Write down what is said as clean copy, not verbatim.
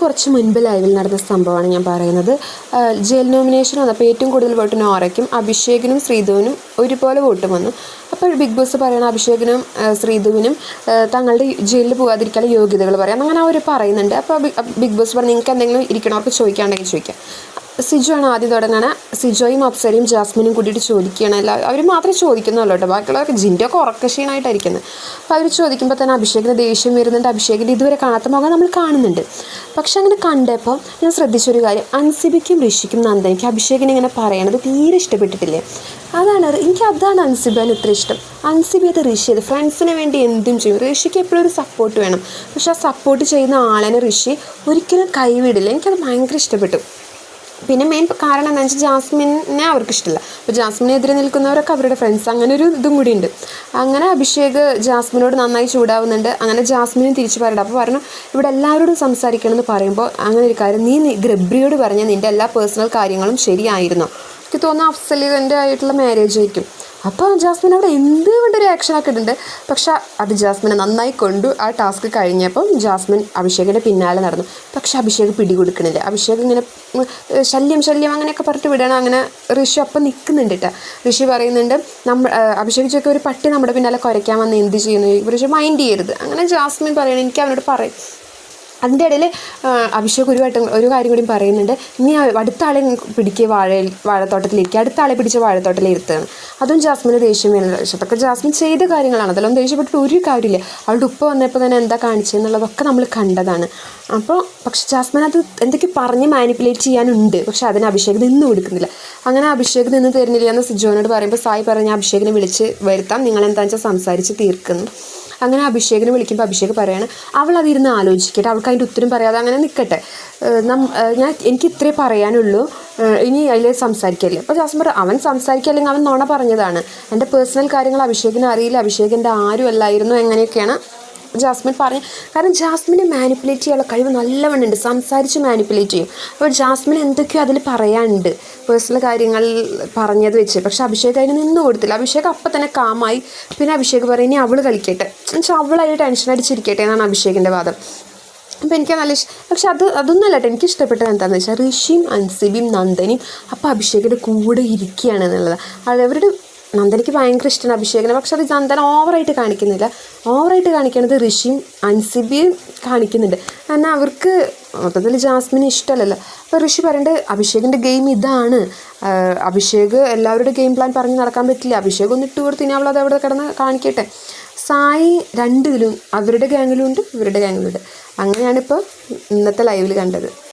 കുറച്ച് മുൻപ് ലൈവിൽ നടന്ന സംഭവമാണ് ഞാൻ പറയുന്നത്. ജയിൽ നോമിനേഷൻ വന്നപ്പോൾ ഏറ്റവും കൂടുതൽ വോട്ട് നോറയ്ക്കും അഭിഷേകിനും ശ്രീധുവിനും ഒരുപോലെ വോട്ട് വന്നു. അപ്പോൾ ബിഗ് ബോസ് പറയണം അഭിഷേകിനും ശ്രീധുവിനും തങ്ങളുടെ ജയിലിൽ പോകാതിരിക്കാനുള്ള യോഗ്യതകൾ പറയാം, അങ്ങനെ അവർ പറയുന്നുണ്ട്. അപ്പോൾ ബിഗ് ബോസ് പറഞ്ഞു നിങ്ങൾക്ക് എന്തെങ്കിലും ഇരിക്കണവർക്ക് ചോദിക്കാണ്ടെങ്കിൽ ചോദിക്കാം. സിജു ആണ് ആദ്യം തുടങ്ങണ. സിജോയും അപ്സരയും ജാസ്മിനും കൂടിയിട്ട് ചോദിക്കുകയാണ്. അവർ മാത്രമേ ചോദിക്കുന്നുള്ളൂ കേട്ടോ, ബാക്കിയുള്ളവർക്ക് ജിൻ്റെയൊക്കെ ഉറക്കക്ഷീണമായിട്ടായിരിക്കുന്നത്. അപ്പോൾ അവർ ചോദിക്കുമ്പോൾ തന്നെ അഭിഷേകിന് ദേഷ്യം വരുന്നുണ്ട്. അഭിഷേകിൻ്റെ ഇതുവരെ കാണാത്ത മുഖം നമ്മൾ കാണുന്നുണ്ട്. പക്ഷെ അങ്ങനെ കണ്ടപ്പോൾ ഞാൻ ശ്രദ്ധിച്ചൊരു കാര്യം, അൻസിബയ്ക്കും ഋഷിക്കും നന്ദനയ്ക്കും അഭിഷേകിനെ ഇങ്ങനെ പറയണത് തീരെ ഇഷ്ടപ്പെട്ടിട്ടില്ലേ. അതാണ് അൻസിബാന് ഇത്ര ഇഷ്ടം. അൻസിബി അത് ഋഷി അത് ഫ്രണ്ട്സിന് വേണ്ടി എന്തും ചെയ്യും. ഋഷിക്ക് എപ്പോഴും ഒരു സപ്പോർട്ട് വേണം. പക്ഷെ ആ സപ്പോർട്ട് ചെയ്യുന്ന ആളെ ഋഷി ഒരിക്കലും കൈവിടില്ല. എനിക്കത് ഭയങ്കര ഇഷ്ടപ്പെട്ടു. പിന്നെ മെയിൻ കാരണം എന്താണെന്ന് വെച്ചാൽ ജാസ്മിനെ അവർക്ക് ഇഷ്ടമില്ല. അപ്പോൾ ജാസ്മിനെതിരെ നിൽക്കുന്നവരൊക്കെ അവരുടെ ഫ്രണ്ട്സ്, അങ്ങനെ ഒരു ഇതും കൂടി ഉണ്ട്. അങ്ങനെ അഭിഷേക് ജാസ്മിനോട് നന്നായി ചൂടാവുന്നുണ്ട്. അങ്ങനെ ജാസ്മിനും തിരിച്ചു പറയണം. അപ്പോൾ പറഞ്ഞു ഇവിടെ എല്ലാവരോടും സംസാരിക്കണം എന്ന് പറയുമ്പോൾ അങ്ങനെ ഒരു കാര്യം, നീ ഗബ്രിയോട് പറഞ്ഞ നിൻ്റെ എല്ലാ പേഴ്സണൽ കാര്യങ്ങളും ശരിയായിരുന്നോ? എനിക്ക് തോന്നുന്നു അഫ്സലിൻ്റെ ആയിട്ടുള്ള മാരേജ് ആയിരിക്കും. അപ്പോൾ ജാസ്മിൻ അവിടെ എന്തുകൊണ്ടൊരു ആക്ഷൻ ആക്കിയിട്ടുണ്ട്. പക്ഷെ അത് ജാസ്മിനെ നന്നായി കൊണ്ടു. ആ ടാസ്ക് കഴിഞ്ഞപ്പം ജാസ്മിൻ അഭിഷേകിൻ്റെ പിന്നാലെ നടന്നു. പക്ഷെ അഭിഷേക് പിടികൊടുക്കണില്ല. അഭിഷേക് ഇങ്ങനെ ശല്യം അങ്ങനെയൊക്കെ പറഞ്ഞിട്ട് വിടണം. അങ്ങനെ ഋഷി അപ്പം നിൽക്കുന്നുണ്ട് കേട്ടോ. ഋഷി പറയുന്നുണ്ട് അഭിഷേക് ചോദിക്കുക ഒരു പട്ടി നമ്മുടെ പിന്നാലെ കുരയ്ക്കാൻ വന്ന് എന്ത് ചെയ്യുന്നു, ഋഷി മൈൻഡ് ചെയ്യരുത്. അങ്ങനെ ജാസ്മിൻ പറയണം. എനിക്ക് അവനോട് പറയും. അതിൻ്റെ ഇടയിൽ അഭിഷേക് ഒരു കാര്യം കൂടി പറയുന്നുണ്ട്, നീ അടുത്ത ആളെ പിടിക്കുക വാഴത്തോട്ടത്തിലിരിക്കുക, അടുത്ത ആളെ പിടിച്ച് വാഴത്തോട്ടത്തിൽ ഇരുത്തുകയാണ്. അതും ജാസ്മിന് ദേഷ്യം വരുന്നില്ല. പക്ഷെ അതൊക്കെ ജാസ്മിൻ ചെയ്ത കാര്യങ്ങളാണ്, അതെല്ലാം ദേഷ്യപ്പെട്ടിട്ട് ഒരു കാര്യമില്ല. അവളുടെ ഉപ്പ വന്നപ്പോൾ തന്നെ എന്താ കാണിച്ചതെന്നുള്ളതൊക്കെ നമ്മൾ കണ്ടതാണ്. അപ്പോൾ പക്ഷെ ജാസ്മിൻ അത് എന്തൊക്കെ പറഞ്ഞ് മാനിപ്പുലേറ്റ് ചെയ്യാനുണ്ട്. പക്ഷെ അതിന് അഭിഷേക് നിന്ന് കൊടുക്കുന്നില്ല. അങ്ങനെ അഭിഷേക് നിന്ന് തരുന്നില്ല എന്ന് സിജോനോട് പറയുമ്പോൾ സായി പറഞ്ഞ് അഭിഷേകിനെ വിളിച്ച് വരുത്താം, നിങ്ങളെന്താണെന്ന് വെച്ചാൽ സംസാരിച്ച് തീർക്കുന്നു. അങ്ങനെ അഭിഷേകിനെ വിളിക്കുമ്പോൾ അഭിഷേക് പറയാണ് അവൾ അതിരുന്ന് ആലോചിക്കട്ടെ, അവൾക്ക് അതിൻ്റെ ഉത്തരം പറയാതെ അങ്ങനെ നിൽക്കട്ടെ, എനിക്ക് ഇത്രേ പറയാനുള്ളൂ, ഇനി അതിൽ സംസാരിക്കല്ലേ. അപ്പോൾ ജാസ്മിൻ പറയും അവൻ സംസാരിക്കല്ലെങ്കിൽ അവൻ നുണ പറഞ്ഞതാണ്, എൻ്റെ പേഴ്സണൽ കാര്യങ്ങൾ അഭിഷേകിന് അറിയില്ല, അഭിഷേകിൻ്റെ ആരും അല്ലായിരുന്നു, എങ്ങനെയൊക്കെയാണ് ജാസ്മിൻ പറഞ്ഞു. കാരണം ജാസ്മിനെ മാനിപ്പുലേറ്റ് ചെയ്യാനുള്ള കഴിവ് നല്ലവണ്ണുണ്ട്, സംസാരിച്ച് മാനിപ്പുലേറ്റ് ചെയ്യും. അപ്പോൾ ജാസ്മിൻ എന്തൊക്കെയോ അതിൽ പറയാനുണ്ട് പേഴ്സണൽ കാര്യങ്ങൾ പറഞ്ഞത് വെച്ച്. പക്ഷെ അഭിഷേക് അതിന് നിന്ന് കൊടുത്തില്ല. അഭിഷേക് അപ്പം തന്നെ കാമായി. പിന്നെ അഭിഷേക് പറയും ഇനി അവൾ കളിക്കട്ടെ, എന്നുവെച്ചാൽ അവളതിൽ ടെൻഷൻ അടിച്ചിരിക്കട്ടെ എന്നാണ് അഭിഷേകിൻ്റെ വാദം. അപ്പോൾ എനിക്ക് നല്ല പക്ഷെ അതൊന്നും അല്ല കേട്ടോ, എനിക്ക് ഇഷ്ടപ്പെട്ടത് എന്താണെന്ന് വെച്ചാൽ ഋഷിയും അൻസിബിയും നന്ദനയും അപ്പോൾ അഭിഷേകിൻ്റെ കൂടെ ഇരിക്കുകയാണ് എന്നുള്ളത്. അവരുടെ നന്ദനയ്ക്ക് ഭയങ്കര ഇഷ്ടമാണ് അഭിഷേകിനെ. പക്ഷെ അത് നന്ദന ഓവറായിട്ട് കാണിക്കുന്നില്ല. ഓവറായിട്ട് കാണിക്കുന്നത് ഋഷിയും അൻസിബിയും കാണിക്കുന്നുണ്ട്. കാരണം അവർക്ക് മൊത്തത്തിൽ ജാസ്മിന് ഇഷ്ടമല്ലല്ലോ. അപ്പോൾ ഋഷി പറയേണ്ടത് അഭിഷേകിൻ്റെ ഗെയിം ഇതാണ്, അഭിഷേക് എല്ലാവരുടെ ഗെയിം പ്ലാൻ പറഞ്ഞ് നടക്കാൻ പറ്റില്ല, അഭിഷേക് ഒന്ന് ഇട്ട് കൊടുത്ത് ഇനി അവളത് അവിടെ കിടന്ന് കാണിക്കട്ടെ. സായി രണ്ടിലും അവരുടെ ഗാങ്ങിലും ഉണ്ട് ഇവരുടെ ഗാങ്ങിലും ഉണ്ട്. അങ്ങനെയാണിപ്പോൾ ഇന്നത്തെ ലൈവിൽ കണ്ടത്.